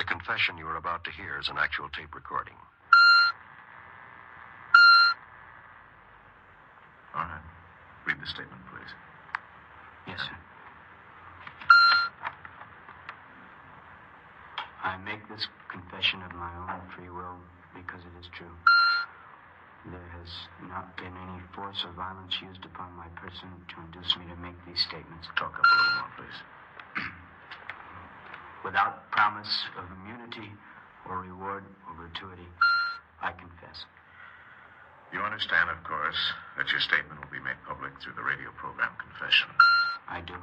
The confession you are about to hear is an actual tape recording. All right. Read the statement, please. Yes, sir. I make this confession of my own free will because it is true. There has not been any force or violence used upon my person to induce me to make these statements. Talk up a little more, please. Without promise of immunity or reward or gratuity, I confess. You understand, of course, that your statement will be made public through the radio program Confession. I do.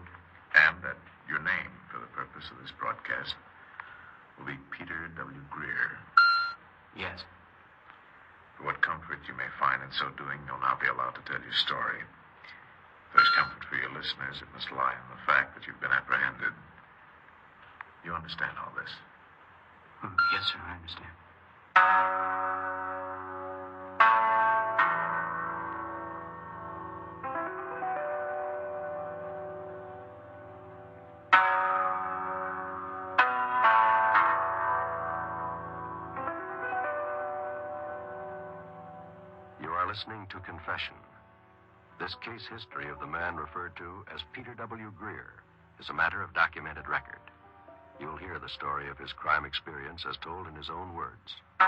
And that your name, for the purpose of this broadcast, will be Peter W. Greer. Yes. For what comfort you may find in so doing, you'll now be allowed to tell your story. If there's comfort for your listeners, it must lie in the fact that you've been apprehended. You understand all this? Yes, sir, I understand. You are listening to Confession. This case history of the man referred to as Peter W. Greer is a matter of documented record. You'll hear the story of his crime experience as told in his own words. Go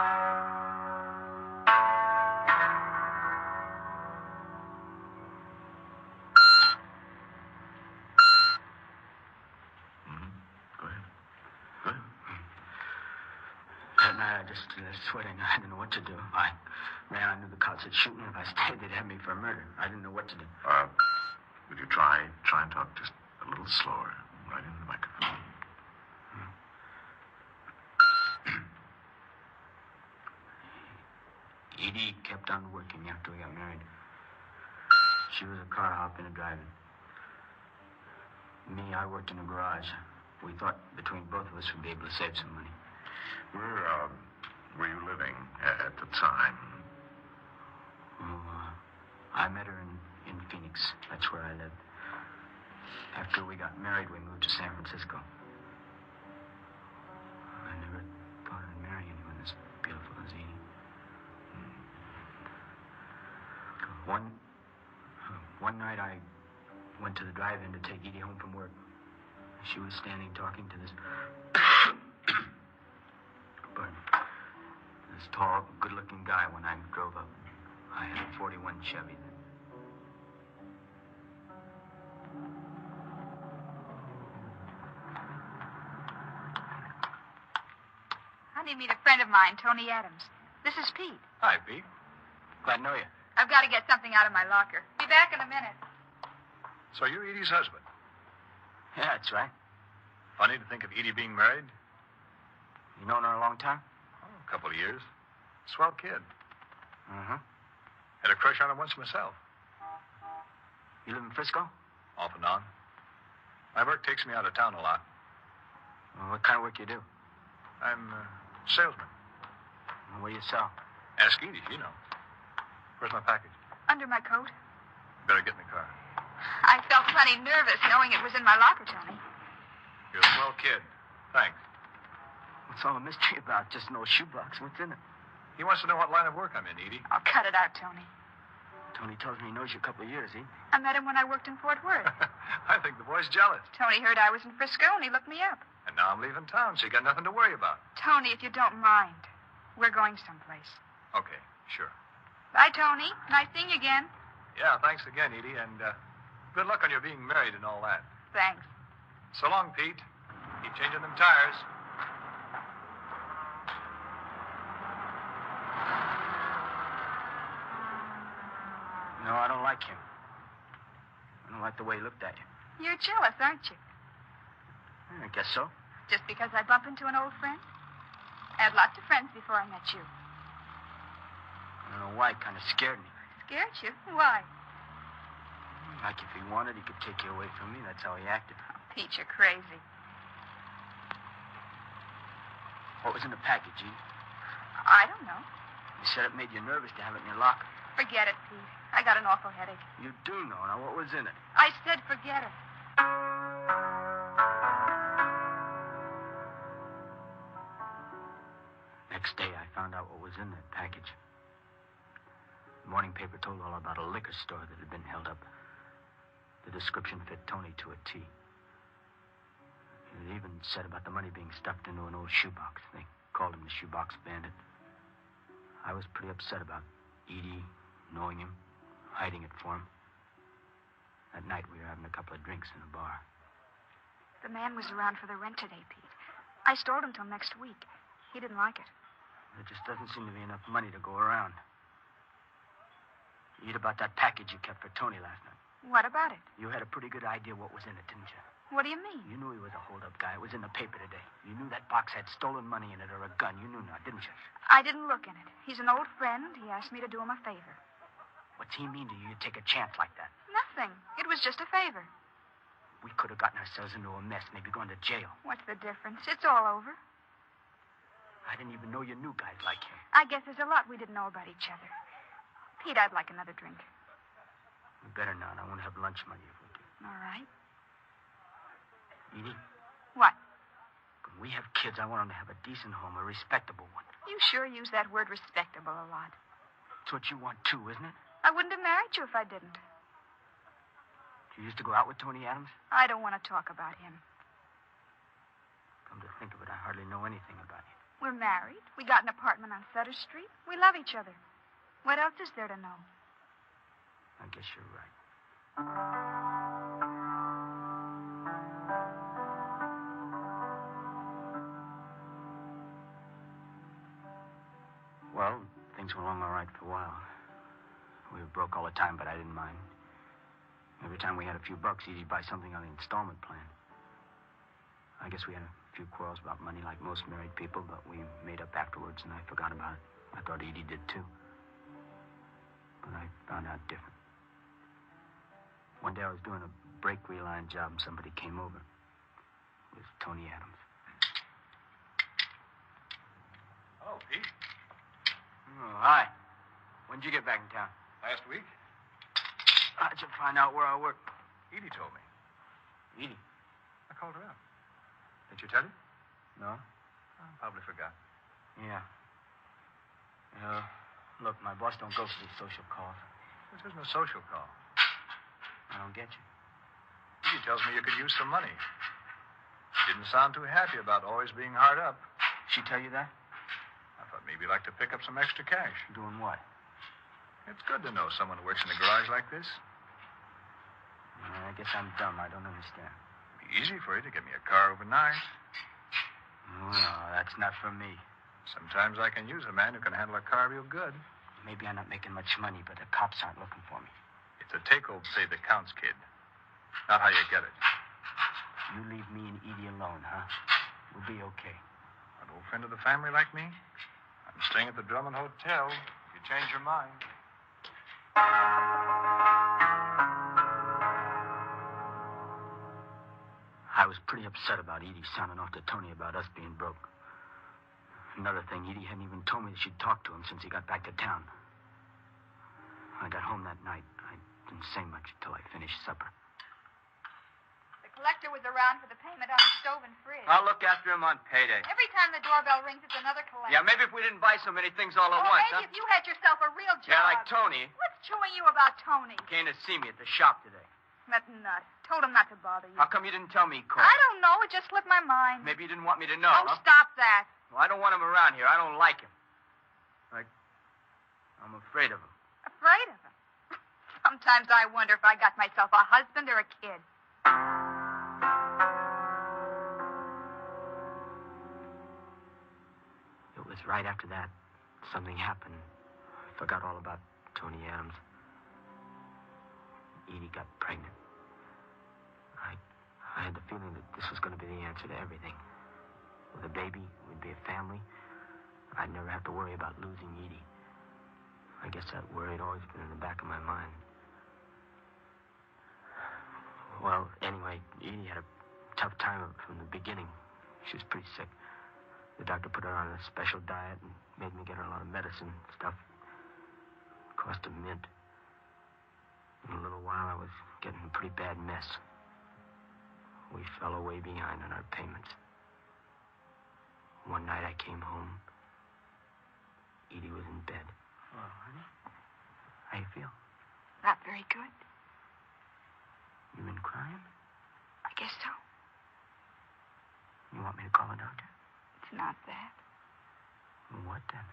ahead. Go ahead. That night, I just sweating. I didn't know what to do. I knew the cops would shoot me. If I stayed, they'd have me for murder. I didn't know what to do. Would you try and talk just a little slower, right into the microphone? Edie kept on working after we got married. She was a car hopping and driving. Me, I worked in a garage. We thought between both of us we'd be able to save some money. Where were you living at the time? I met her in Phoenix. That's where I lived. After we got married, we moved to San Francisco. I never thought I'd marry anyone as beautiful as Edie. One night I went to the drive-in to take Edie home from work. She was standing talking to this this tall, good-looking guy when I drove up. I had a 41 Chevy then. I need to meet a friend of mine, Tony Adams. This is Pete. Hi, Pete. Glad to know you. I've got to get something out of my locker. Be back in a minute. So you're Edie's husband. Yeah, that's right. Funny to think of Edie being married. You known her a long time? Oh, a couple of years. Swell kid. Uh-huh. Had a crush on her once myself. You live in Frisco? Off and on. My work takes me out of town a lot. Well, what kind of work you do? I'm a salesman. Well, what do you sell? Ask Edie, she knows. Where's my package? Under my coat. Better get in the car. I felt plenty nervous knowing it was in my locker, Tony. You're a swell kid. Thanks. What's all the mystery about? Just an old shoebox. What's in it? He wants to know what line of work I'm in, Edie. I'll cut it out, Tony. Tony tells me he knows you a couple of years, I met him when I worked in Fort Worth. I think the boy's jealous. Tony heard I was in Frisco, and he looked me up. And now I'm leaving town, so you got nothing to worry about. Tony, if you don't mind, we're going someplace. Okay, sure. Bye, Tony. Nice seeing you again. Yeah, thanks again, Edie, and good luck on your being married and all that. Thanks. So long, Pete. Keep changing them tires. No, I don't like him. I don't like the way he looked at you. You're jealous, aren't you? I guess so. Just because I bump into an old friend? I had lots of friends before I met you. I don't know why. It kind of scared me. Scared you? Why? Like if he wanted, he could take you away from me. That's how he acted. Oh, Pete, you're crazy. What was in the package, Edie? I don't know. You said it made you nervous to have it in your locker. Forget it, Pete. I got an awful headache. You do know. Now, what was in it? I said forget it. next day, I found out what was in that package. The morning paper told all about a liquor store that had been held up. The description fit Tony to a T. It even said about the money being stuffed into an old shoebox. They called him the shoebox bandit. I was pretty upset about Edie, knowing him, hiding it for him. That night, we were having a couple of drinks in a bar. The man was around for the rent today, Pete. I stalled him till next week. He didn't like it. There just doesn't seem to be enough money to go around. You heard about that package you kept for Tony last night. What about it? You had a pretty good idea what was in it, didn't you? What do you mean? You knew he was a hold-up guy. It was in the paper today. You knew that box had stolen money in it or a gun. You knew not, didn't you? I didn't look in it. He's an old friend. He asked me to do him a favor. What's he mean to you? You'd take a chance like that? Nothing. It was just a favor. We could have gotten ourselves into a mess, maybe gone to jail. What's the difference? It's all over. I didn't even know you knew guys like him. I guess there's a lot we didn't know about each other. Pete, I'd like another drink. We better not. I won't have lunch money if we do. All right. Edie? What? When we have kids, I want them to have a decent home, a respectable one. You sure use that word respectable a lot. It's what you want, too, isn't it? I wouldn't have married you if I didn't. You used to go out with Tony Adams? I don't want to talk about him. Come to think of it, I hardly know anything about you. We're married. We got an apartment on Sutter Street. We love each other. What else is there to know? I guess you're right. Well, things went along all right for a while. We were broke all the time, but I didn't mind. Every time we had a few bucks, Edie'd buy something on the installment plan. I guess we had a few quarrels about money like most married people, but we made up afterwards, and I forgot about it. I thought Edie did, too. But I found out different. One day I was doing a brake reline job, and somebody came over. It was Tony Adams. Hello, Pete. Oh, hi. When did you get back in town? Last week? How'd you find out where I work? Edie told me. Edie? I called her up. Did you tell you? No? I probably forgot. Yeah. Look, my boss don't go for these social calls. This isn't a social call. I don't get you. Edie tells me you could use some money. She didn't sound too happy about always being hard up. She tell you that? I thought maybe you'd like to pick up some extra cash. Doing what? It's good to know someone who works in a garage like this. I guess I'm dumb. I don't understand. It'd be easy for you to get me a car overnight. No, that's not for me. Sometimes I can use a man who can handle a car real good. Maybe I'm not making much money, but the cops aren't looking for me. It's a take-home pay that counts, kid. Not how you get it. You leave me and Edie alone, huh? We'll be okay. An old friend of the family like me? I'm staying at the Drummond Hotel. If you change your mind. I was pretty upset about Edie sounding off to Tony about us being broke. Another thing, Edie hadn't even told me that she'd talked to him since he got back to town. I got home that night. I didn't say much until I finished supper. The collector was around for the payment on the stove and fridge. I'll look after him on payday. Every time the doorbell rings, it's another collector. Yeah, maybe if we didn't buy so many things all at Or once, maybe huh? if you had yourself a real job. Yeah, like Tony. What's chewing you about Tony? Came to see me at the shop today. That nut. Told him not to bother you. How come you didn't tell me he called? I don't know. It just slipped my mind. Maybe you didn't want me to know, Oh, huh? stop that. Well, I don't want him around here. I don't like him. I'm afraid of him. Afraid of him? Sometimes I wonder if I got myself a husband or a kid. It was right after that something happened. I forgot all about Tony Adams. Edie got pregnant. I had the feeling that this was going to be the answer to everything. With a baby, we'd be a family. I'd never have to worry about losing Edie. I guess that worry had always been in the back of my mind. Well, anyway, Edie had a tough time of it from the beginning. She was pretty sick. The doctor put her on a special diet and made me get her a lot of medicine and stuff. It cost a mint. In a little while, I was getting in a pretty bad mess. We fell way behind on our payments. One night I came home. Edie was in bed. Oh, honey. How you feel? Not very good. You been crying? I guess so. You want me to call a doctor? It's not that. Well, what then?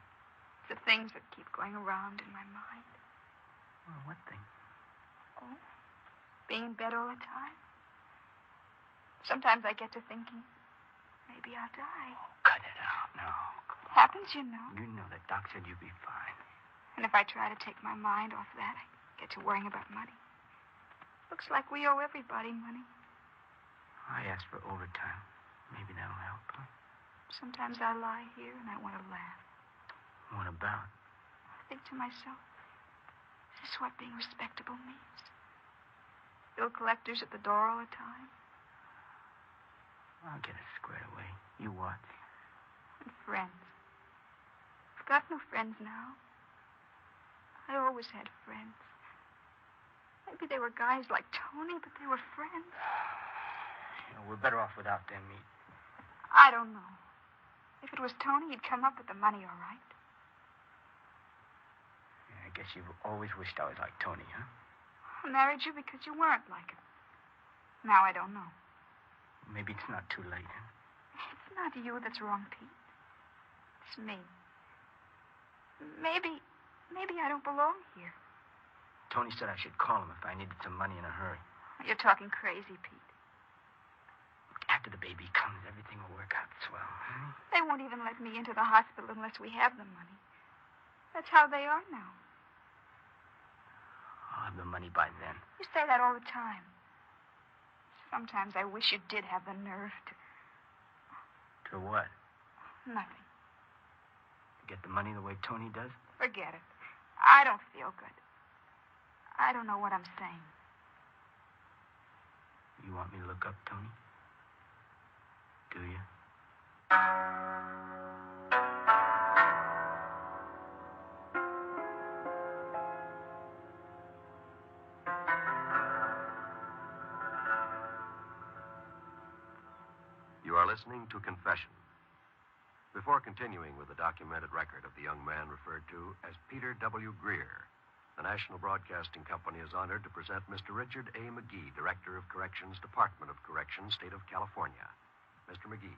It's the things that keep going around in my mind. Well, what thing? Oh, being in bed all the time. Sometimes I get to thinking, maybe I'll die. Oh, cut it out. No. Happens, you know. You know that Doc said you'd be fine. And if I try to take my mind off that, I get to worrying about money. Looks like we owe everybody money. I asked for overtime. Maybe that'll help, huh? Sometimes I lie here and I want to laugh. What about? I think to myself, is this what being respectable means? Bill collectors at the door all the time. I'll get it squared away. You watch. And friends. I've got no friends now. I always had friends. Maybe they were guys like Tony, but they were friends. We're better off without them, Meat. I don't know. If it was Tony, he'd come up with the money, all right. Yeah, I guess you've always wished I was like Tony, huh? I married you because you weren't like him. Now I don't know. Maybe it's not too late, huh? It's not you that's wrong, Pete. It's me. Maybe I don't belong here. Tony said I should call him if I needed some money in a hurry. You're talking crazy, Pete. After the baby comes, everything will work out swell, huh? They won't even let me into the hospital unless we have the money. That's how they are now. I'll have the money by then. You say that all the time. Sometimes I wish you did have the nerve to... To what? Nothing. Get the money the way Tony does? Forget it. I don't feel good. I don't know what I'm saying. You want me to look up Tony? Do you? You are listening to Confession. Before continuing with the documented record of the young man referred to as Peter W. Greer, the National Broadcasting Company is honored to present Mr. Richard A. McGee, Director of Corrections, Department of Corrections, State of California. Mr. McGee.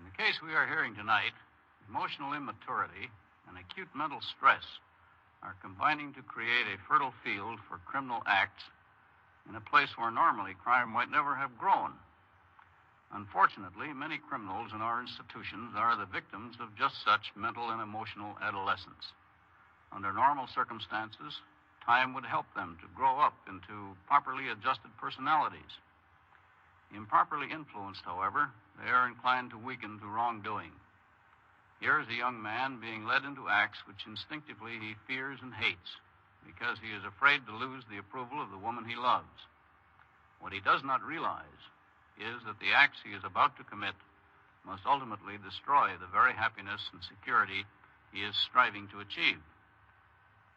In the case we are hearing tonight, emotional immaturity and acute mental stress are combining to create a fertile field for criminal acts in a place where normally crime might never have grown. Unfortunately, many criminals in our institutions are the victims of just such mental and emotional adolescence. Under normal circumstances, time would help them to grow up into properly adjusted personalities. Improperly influenced, however, they are inclined to weaken to wrongdoing. Here is a young man being led into acts which instinctively he fears and hates because he is afraid to lose the approval of the woman he loves. What he does not realize is that the acts he is about to commit must ultimately destroy the very happiness and security he is striving to achieve.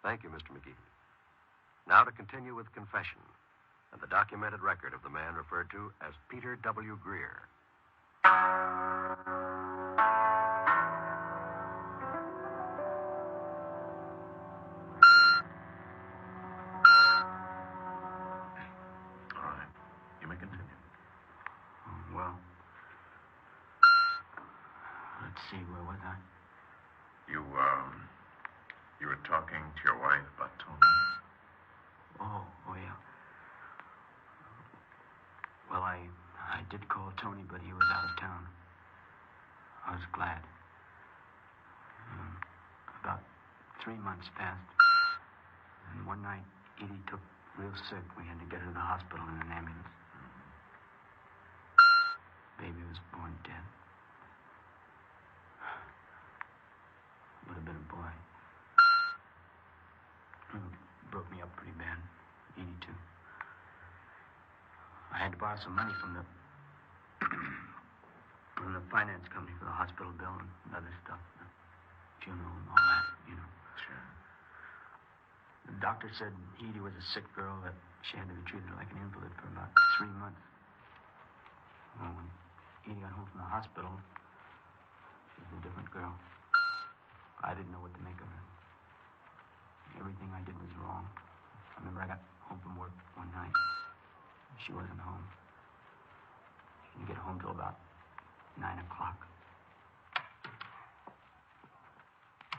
Thank you, Mr. McGee. Now to continue with Confession and the documented record of the man referred to as Peter W. Greer. All right. You may continue. Well, let's see, where was I? You were talking to your wife about Tony? Oh, yeah. Well, I did call Tony, but he was out of town. I was glad. About 3 months passed. And one night, Edie took real sick. We had to get her to the hospital in an ambulance. Baby was born dead. Would have been a boy. Broke me up pretty bad. Edie, too. I had to borrow some money from the finance company for the hospital bill and other stuff. The funeral and all that, you know. Sure. The doctor said Edie was a sick girl, that she had to be treated like an invalid for about 3 months. Well, when Edie got home from the hospital, she was a different girl. I didn't know what to make of her. Everything I did was wrong. I remember I got home from work one night. She wasn't home. She didn't get home till about 9 o'clock.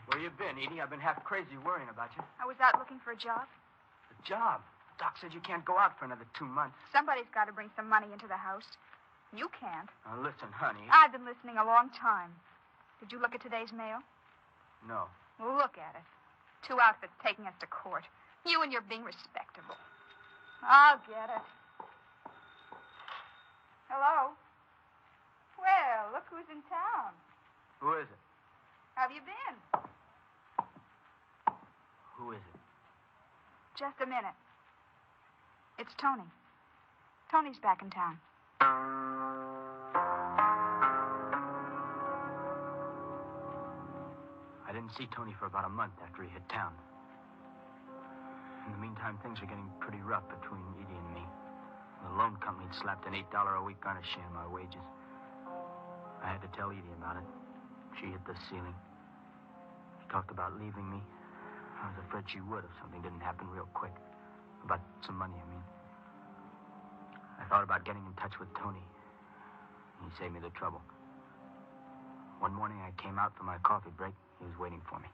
Where you been, Edie? I've been half crazy worrying about you. I was out looking for a job. A job? Doc said you can't go out for another 2 months. Somebody's got to bring some money into the house. You can't. Now, listen, honey. I've been listening a long time. Did you look at today's mail? No. Well, look at it. 2 outfits taking us to court. You and you're being respectable. I'll get it. Hello? Well, look who's in town. Who is it? How have you been? Who is it? Just a minute. It's Tony. Tony's back in town. I didn't see Tony for about a month after he hit town. In the meantime, things are getting pretty rough between Edie and me. The loan company had slapped an $8 a week garnishee on my wages. I had to tell Edie about it. She hit the ceiling. She talked about leaving me. I was afraid she would if something didn't happen real quick. About some money, I mean. I thought about getting in touch with Tony. He saved me the trouble. One morning I came out for my coffee break. He was waiting for me.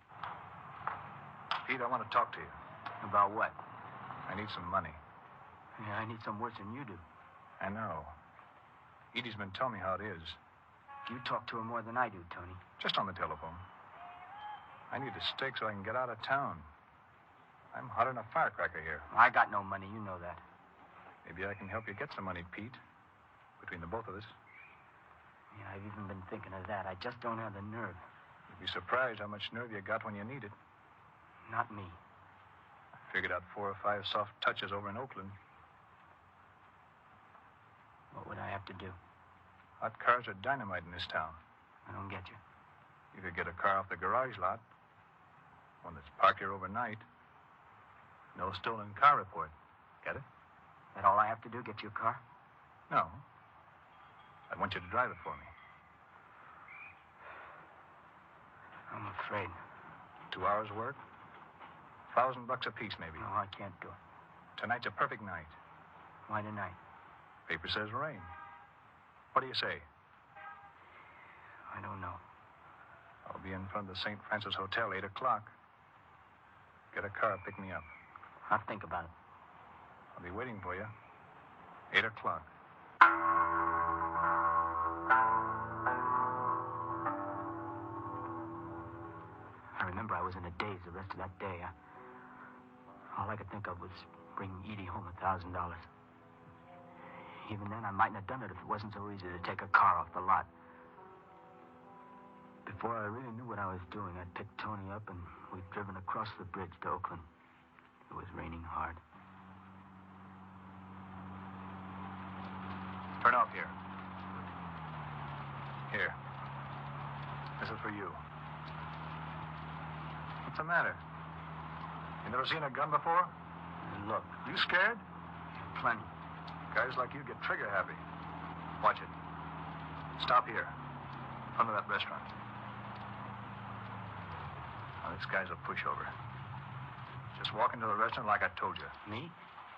Pete, I want to talk to you. About what? I need some money. Yeah, I need some worse than you do. I know. Edie's been telling me how it is. You talk to her more than I do, Tony. Just on the telephone. I need a stake so I can get out of town. I'm hotter than a firecracker here. I got no money, you know that. Maybe I can help you get some money, Pete. Between the both of us. Yeah, I've even been thinking of that. I just don't have the nerve. You'd be surprised how much nerve you got when you need it. Not me. I figured out 4 or 5 soft touches over in Oakland. What would I have to do? Hot cars are dynamite in this town. I don't get you. You could get a car off the garage lot. One that's parked here overnight. No stolen car report. Get it? That all I have to do, get you a car? No. I want you to drive it for me. I'm afraid. 2 hours work? $1,000 apiece, maybe. No, I can't do it. Tonight's a perfect night. Why tonight? Paper says rain. What do you say? I don't know. I'll be in front of the St. Francis Hotel, 8 o'clock. Get a car, pick me up. I'll think about it. I'll be waiting for you. 8 o'clock. I remember I was in a daze the rest of that day. All I could think of was bringing Edie home $1,000. Even then, I mightn't have done it if it wasn't so easy to take a car off the lot. Before I really knew what I was doing, I picked Tony up and we'd driven across the bridge to Oakland. It was raining hard. Turn off here. Here. This is for you. What's the matter? You never seen a gun before? Look, You scared? plenty. Guys like you get trigger happy. Watch it. Stop here. In front of that restaurant. Now, this guy's a pushover. Just walk into the restaurant like I told you. Me?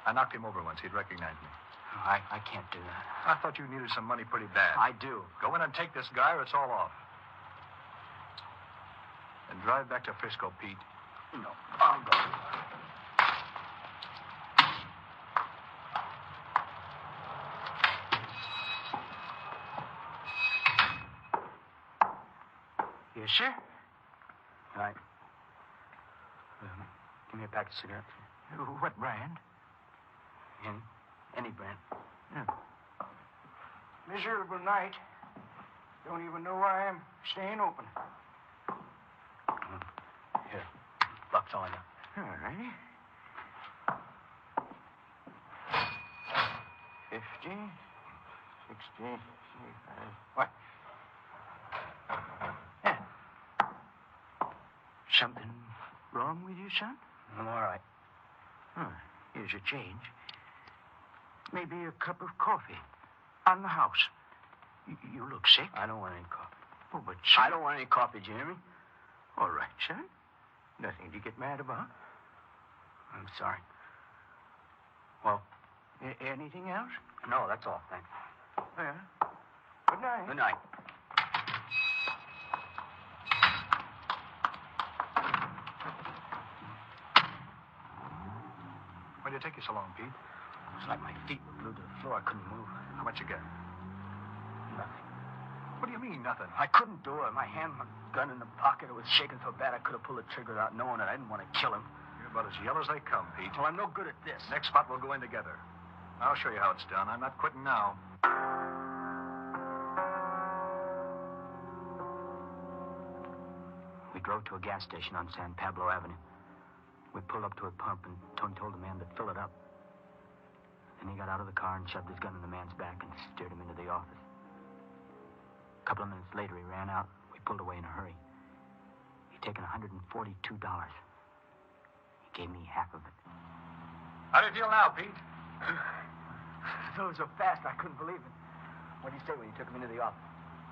I knocked him over once. He'd recognize me. No, I can't do that. I thought you needed some money pretty bad. I do. Go in and take this guy or it's all off. And drive back to Frisco, Pete. No, I'll go. Yes, sir. All right. Give me a pack of cigarettes. What brand? Any brand. Yeah. Miserable night. Don't even know why I'm staying open. Here. Buck's all I got. All right. 50, 60, 65. What? Yeah. Something wrong with you, son? I'm all right. Oh, here's your change. Maybe a cup of coffee on the house. You look sick. I don't want any coffee. Oh, but son... I don't want any coffee, do you hear me? All right, son. Nothing to get mad about. I'm sorry. Well, anything else? No, that's all, thanks. Well, good night. Good night. Why did it take you so long, Pete? It was like my feet were glued to the floor. I couldn't move. How much you get? Nothing. What do you mean, nothing? I couldn't do it. My hand, my gun in the pocket, it was shaking so bad I could have pulled the trigger without knowing it. I didn't want to kill him. You're about as yellow as they come, Pete. Well, I'm no good at this. Next spot, we'll go in together. I'll show you how it's done. I'm not quitting now. We drove to a gas station on San Pablo Avenue. We pulled up to a pump, and Tony told the man to fill it up. Then he got out of the car and shoved his gun in the man's back and steered him into the office. A couple of minutes later, he ran out. We pulled away in a hurry. He'd taken $142. He gave me half of it. How do you feel now, Pete? It was so fast, I couldn't believe it. What did he say when you took him into the office?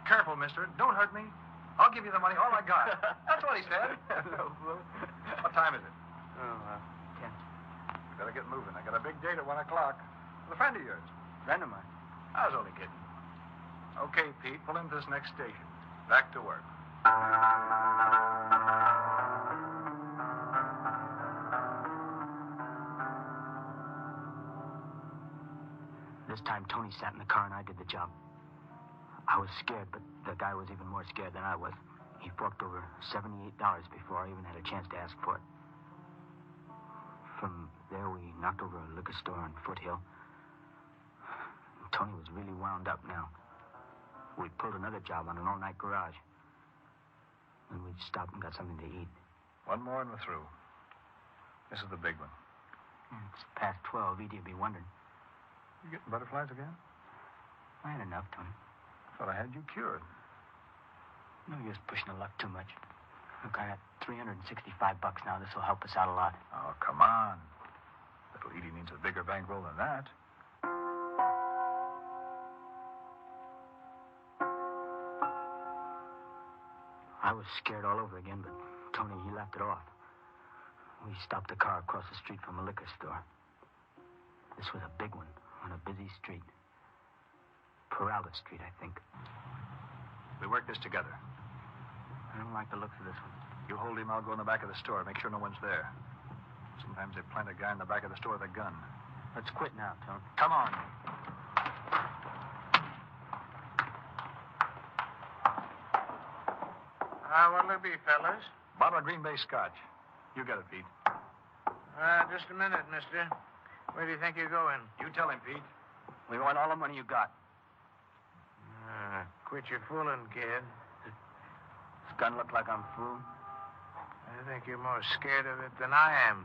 Careful, mister. Don't hurt me. I'll give you the money, all I got. That's what he said. No, fool. What time is it? Oh, 10. Better get moving. I got a big date at 1 o'clock. With a friend of yours. Friend of mine. I was only kidding. Okay, Pete, pull into this next station. Back to work. This time, Tony sat in the car and I did the job. I was scared, but the guy was even more scared than I was. He forked over $78 before I even had a chance to ask for it. From there, we knocked over a liquor store on Foothill. Tony was really wound up now. We pulled another job on an all-night garage. Then we stopped and got something to eat. One more and we're through. This is the big one. It's past 12. Edie will be wondering. You getting butterflies again? I had enough, Tony. Thought I had you cured. No use pushing the luck too much. Look, I got $365 now. This will help us out a lot. Oh, come on. Little Edie needs a bigger bankroll than that. I was scared all over again, but Tony, he laughed it off. We stopped the car across the street from a liquor store. This was a big one on a busy street. Peralta Street, I think. We work this together. I don't like the looks of this one. You hold him, I'll go in the back of the store. Make sure no one's there. Sometimes they plant a guy in the back of the store with a gun. Let's quit now, Tony. Come on. What'll it be, fellas? Bottle of Green Bay Scotch. You get it, Pete. Just a minute, mister. Where do you think you're going? You tell him, Pete. We want all the money you got. Quit your fooling, kid. This gun look like I'm fooling? I think you're more scared of it than I am.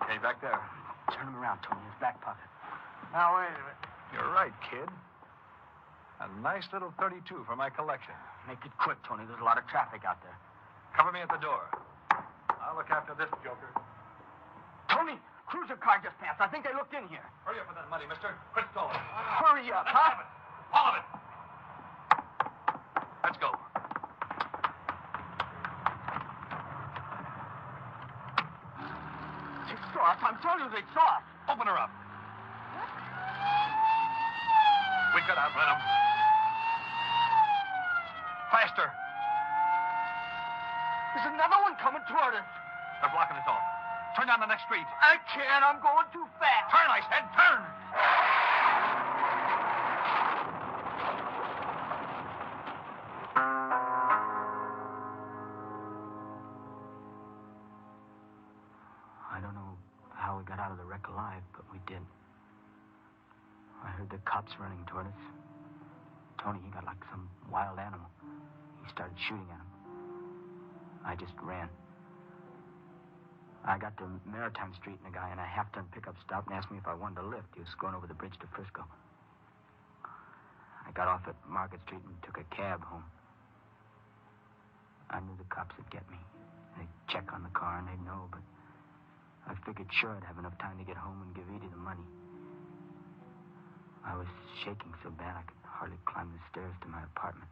Okay, back there. Turn him around, Tony. His back pocket. Now, wait a minute. You're right, kid. A nice little 32 for my collection. Make it quick, Tony. There's a lot of traffic out there. Cover me at the door. I'll look after this joker. Tony! Cruiser car just passed. I think they looked in here. Hurry up with that money, mister. Quit stalling. Hurry up, Let's huh? have it. All of it. Let's go. They saw us. I'm telling you, they saw us. Open her up. We could outrun them. Faster. There's another one coming toward us. They're blocking us off. Turn down the next street. I can't. I'm going too fast. Turn, I said. Turn. I don't know how we got out of the wreck alive, but we did. I heard the cops running toward us. Tony, he got like some wild animal. He started shooting at him. I just ran. I got to Maritime Street, and a guy in a half-ton pickup stopped and asked me if I wanted a lift. He was going over the bridge to Frisco. I got off at Market Street and took a cab home. I knew the cops would get me. They'd check on the car, and they'd know, but I figured sure I'd have enough time to get home and give Edie the money. I was shaking so bad I could hardly climb the stairs to my apartment.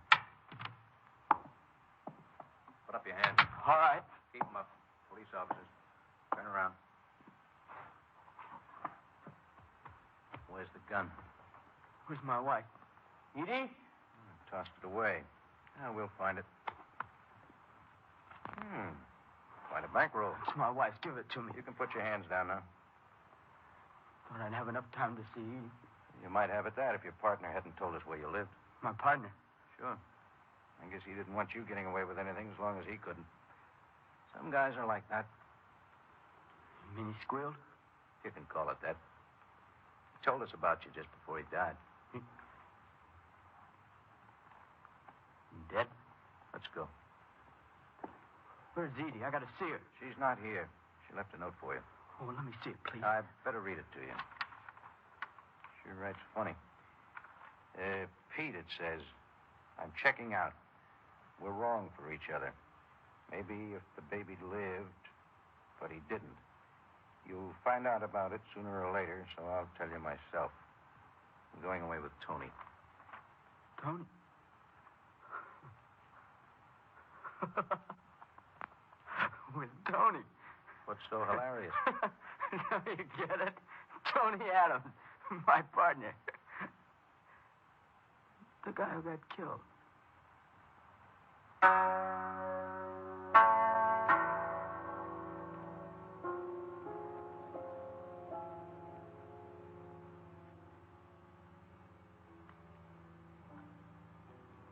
Put up your hand. All right. Keep them up. Police officers. Turn around. Where's the gun? Where's my wife? Edie? Tossed it away. Now we'll find it. Quite a bankroll. It's my wife. Give it to me. You can put your hands down now. Thought I'd have enough time to see Edie. You might have at that if your partner hadn't told us where you lived. My partner. Sure. I guess he didn't want you getting away with anything as long as he couldn't. Some guys are like that. You mean he squealed? You can call it that. He told us about you just before he died. He dead? Let's go. Where's Edie? I gotta see her. She's not here. She left a note for you. Oh, let me see it, please. I better read it to you. Sure writes funny. Pete, it says, I'm checking out. We're wrong for each other. Maybe if the baby'd lived, but he didn't. You'll find out about it sooner or later, so I'll tell you myself. I'm going away with Tony. Tony? With Tony. What's so hilarious? You get it? Tony Adams, my partner. The guy who got killed.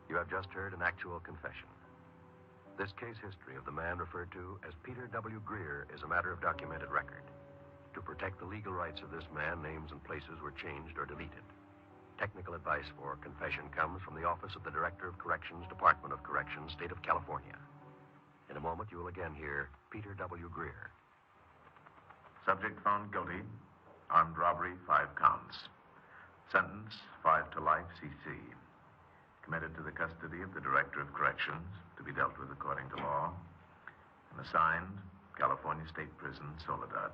You have just heard an actual confession. This case history of the man referred to as Peter W. Greer is a matter of documented record. To protect the legal rights of this man, names and places were changed or deleted. Technical advice for confession comes from the Office of the Director of Corrections, Department of Corrections, State of California. In a moment, you will again hear Peter W. Greer. Subject found guilty. Armed robbery, 5 counts. Sentence, 5 to life, CC. Committed to the custody of the Director of Corrections to be dealt with according to law. And assigned, California State Prison, Soledad.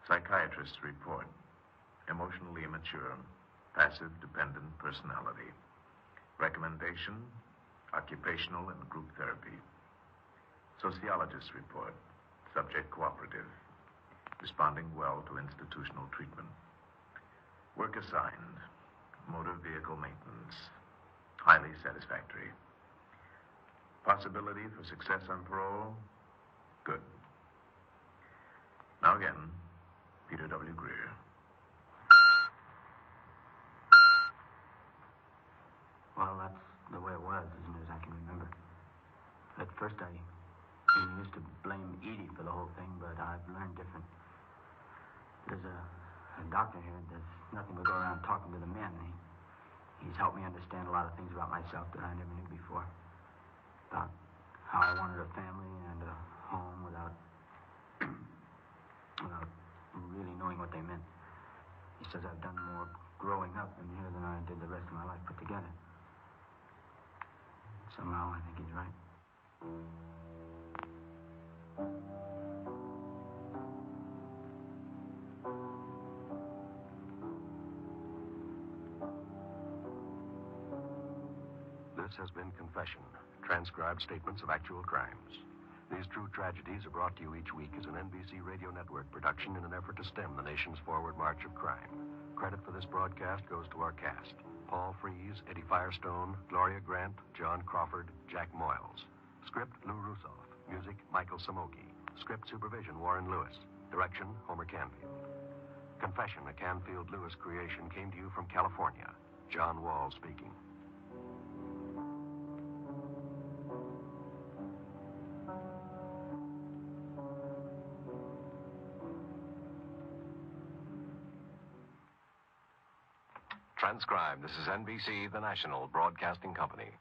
Psychiatrist's report. Emotionally immature. Passive dependent personality. Recommendation, occupational and group therapy. Sociologist's report. Subject cooperative. Responding well to institutional treatment. Work assigned. Motor vehicle maintenance. Highly satisfactory. Possibility for success on parole? Good. Now again, Peter W. Greer. Well, that's the way it was, as near as I can remember. At first, I used to blame Edie for the whole thing, but I've learned different. There's a doctor here. There's nothing but go around talking to the men. He's helped me understand a lot of things about myself that I never knew before. About how I wanted a family and a home without really knowing what they meant. He says I've done more growing up in here than I did the rest of my life put together. Somehow, I think he's right. This has been Confession, transcribed statements of actual crimes. These true tragedies are brought to you each week as an NBC Radio Network production in an effort to stem the nation's forward march of crime. Credit for this broadcast goes to our cast: Paul Frees, Eddie Firestone, Gloria Grant, John Crawford, Jack Moyles. Script, Lou Russoff. Music, Michael Samoki. Script supervision, Warren Lewis. Direction, Homer Canfield. Confession, a Canfield-Lewis creation, came to you from California. John Wall speaking. Transcribed. This is NBC, the national broadcasting company.